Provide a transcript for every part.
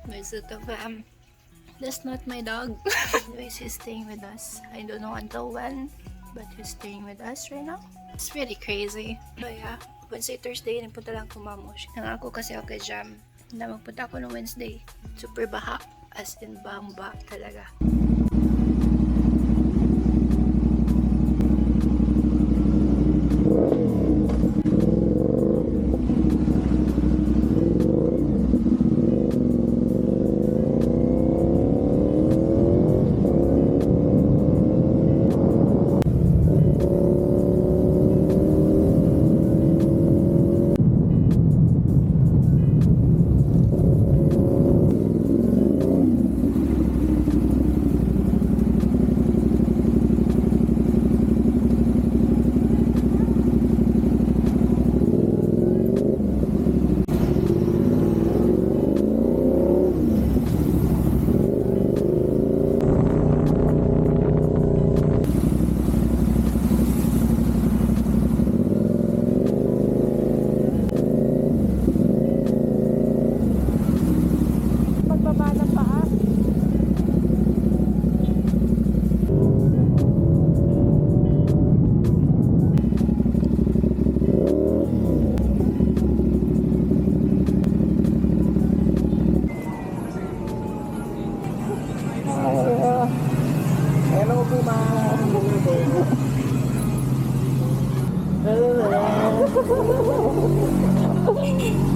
Visit the fam. That's not my dog. Anyways, he's staying with us. I don't know until when, but he's staying with us right now. It's really crazy. But yeah, Wednesday, Thursday, nagpunta lang ko Mamush. Nangako kasi ako kay Jam na magpunta ako no Wednesday. Super baha. As in, bahang-baha talaga.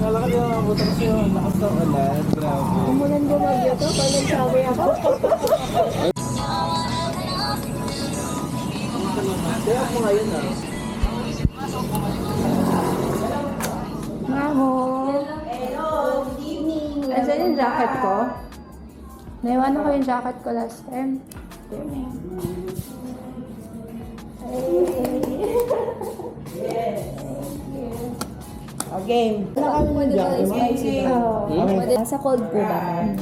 Kala ka yung butas yung lakas ng ulan. Grabe. Umulan bumagyo to, pag nagsabi ako. Kaya ako ngayon ah. Mamo! Hello! Good evening! Asan yung jacket ko? Naiwanan ko yung jacket ko last time. Okay. Sa cold po ba, ma'am?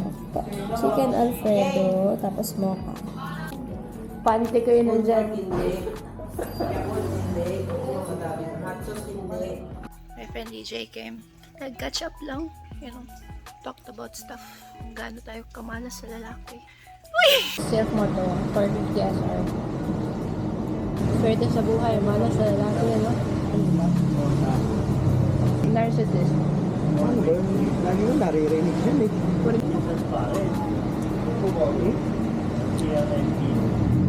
Chicken Alfredo, tapos mocha. Panty ko yun nandyan. My friend DJ came. Nag-catch up lang. You know, talked about stuff. Gaano tayo kamalas sa lalaki. Self mo to, 450 SR. Swerte sa buhay, malas sa lalaki, ano? Narcissist. Ano ba? Lagi mo naririnig yun eh.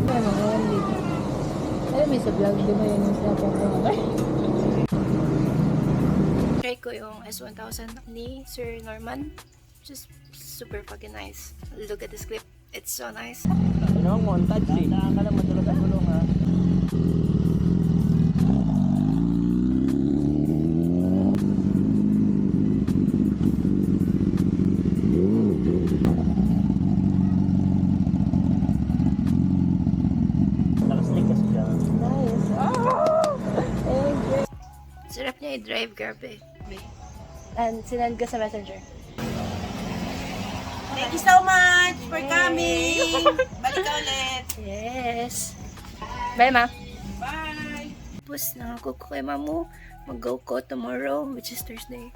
Ano, ngayon dito. Alam mo sa vlog, di ba yun yung snap ko? Try ko yung S1000 ni Sir Norman. Just super fucking nice. Look at this clip. It's so nice. Ano ang montage eh? Nakakala mo talaga gulong ha? Nice. Thank you. Sarap niya i-drive, grabe. And sinend ka sa messenger. Thank you so much for coming. Balik ka ulit. Yes. Bye, ma. Bye. Tapos nangako ko kay mamu. Mag-go ko tomorrow, which is Thursday.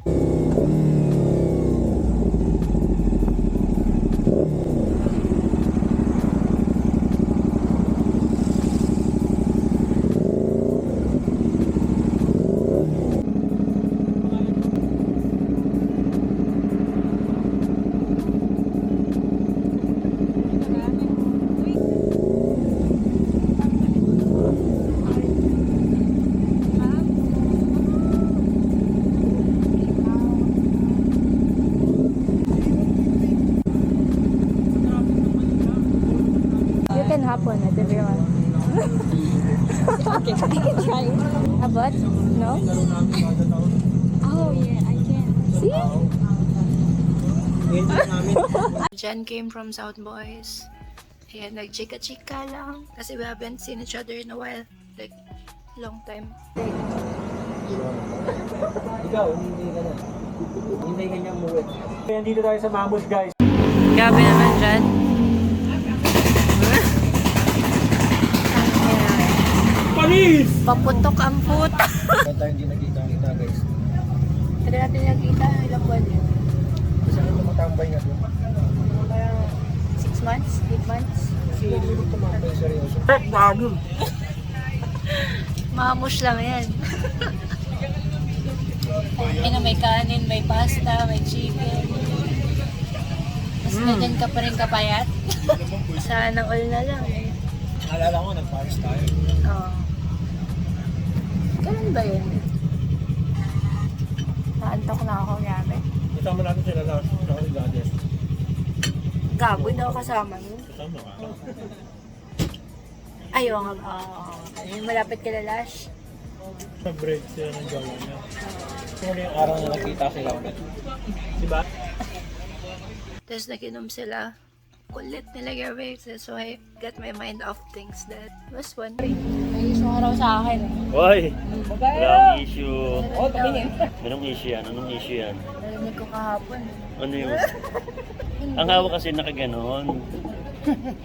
You can hop on it if you want. Okay, you can try it. A butt? No? Oh, yeah, I can. See? Jen came from South Boys. Ayan, nag-chika-chika lang. Kasi we haven't seen each other in a while. Like, long time. Ikaw, hindi ka na. Hindi ka niyang muwi. Nandito tayo sa Mamush guys. Grabe naman dyan. Panis! Paputok ang puta. Kaya tayo hindi nagkita-kita guys. Hindi natin nakita ilang buwan yun. Isa rin tumatambay nga doon. 6 months? 8 months? Si Lulu tumambay seryoso. Bago! Mamush lang yan. Ano, may kanin, may pasta, may chicken. Mas ganyan ka pa rin kapayat. Sana all na lang eh. Naalala ko, nag-Paris tayo. Oo. Ganun ba yun? Naantok na ako, grabe. Kasama natin sila last sa Holidays. Gago daw kasama mo. Kasama ka. Ayaw nga. Yung malapit kila Lash. Nag-break sila ng jowa niya. Kung yung araw na nakita sila ulit. Diba? Tapos naginom sila. Kulit nila grabe. So I got my mind off things that was fun. May issue araw sa akin eh. Hoy! Walang issue. Oh, tumingin. Anong issue yan? Anong issue yan? Narinig ko kahapon. Ano yun? Ang hawak kasi nakaganon.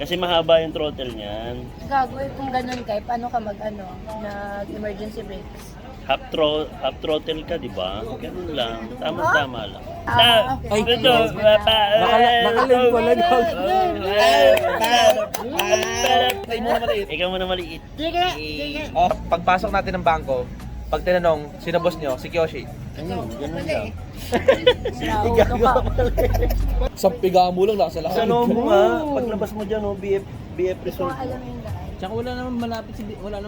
Kasi mahaba yung throttle niyan. Gago eh, kung ganun kay, paano ka nag-emergency brakes? Half throttle ka, di ba? Ganun lang. Tama-tama lang. Okay. Ito, Nakalim ko lang daw. Ikaw muna maliit. Oh, pagpasok natin ng bangko, pag tinanong, sino boss nyo? Si Kyoshi. Ganun lang. Sa piga mo lang, nasa Sa loob mo nga, paglabas mo dyan, oh, BF Resort. Alam mo yung daan. Tsaka wala naman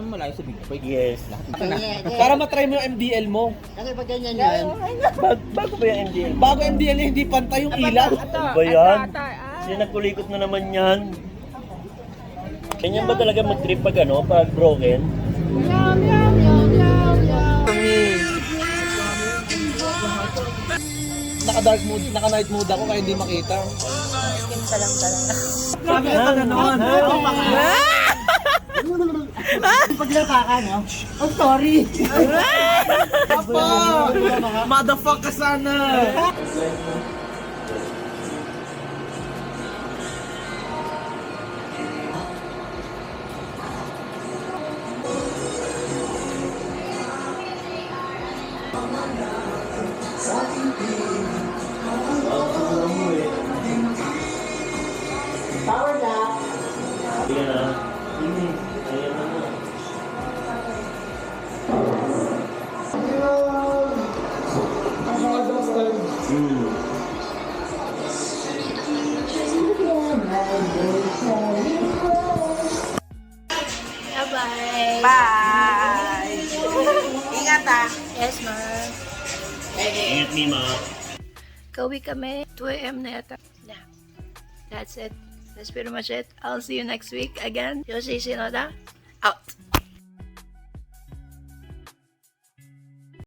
malayo sa Big Boy. Yes. Para matry mo yung MDL mo. Bago ba yung MDL? Bago MDL niya, hindi pantay yung ilaw. Ano ba yan? Sinakulikot na naman yan. Ganyan ba talaga mag-trip pag ano, pag broken? Naka-dark mode, naka-night mode ako kaya hindi makita. Skin pa lang talaga. Sabi ka pa gano'n. Paglata ka, no? Oh, sorry! Papa! Motherfuck ka sana! Yeah. Ayan na mo. Bye-bye. Bye! Ingat ah! Yes, ma'am. Ingat, Mima. Kauwi kami. 2 AM na yata. Yeah. That's it. That's pretty much it. I'll see you next week again. Yoshi Shinoda, out.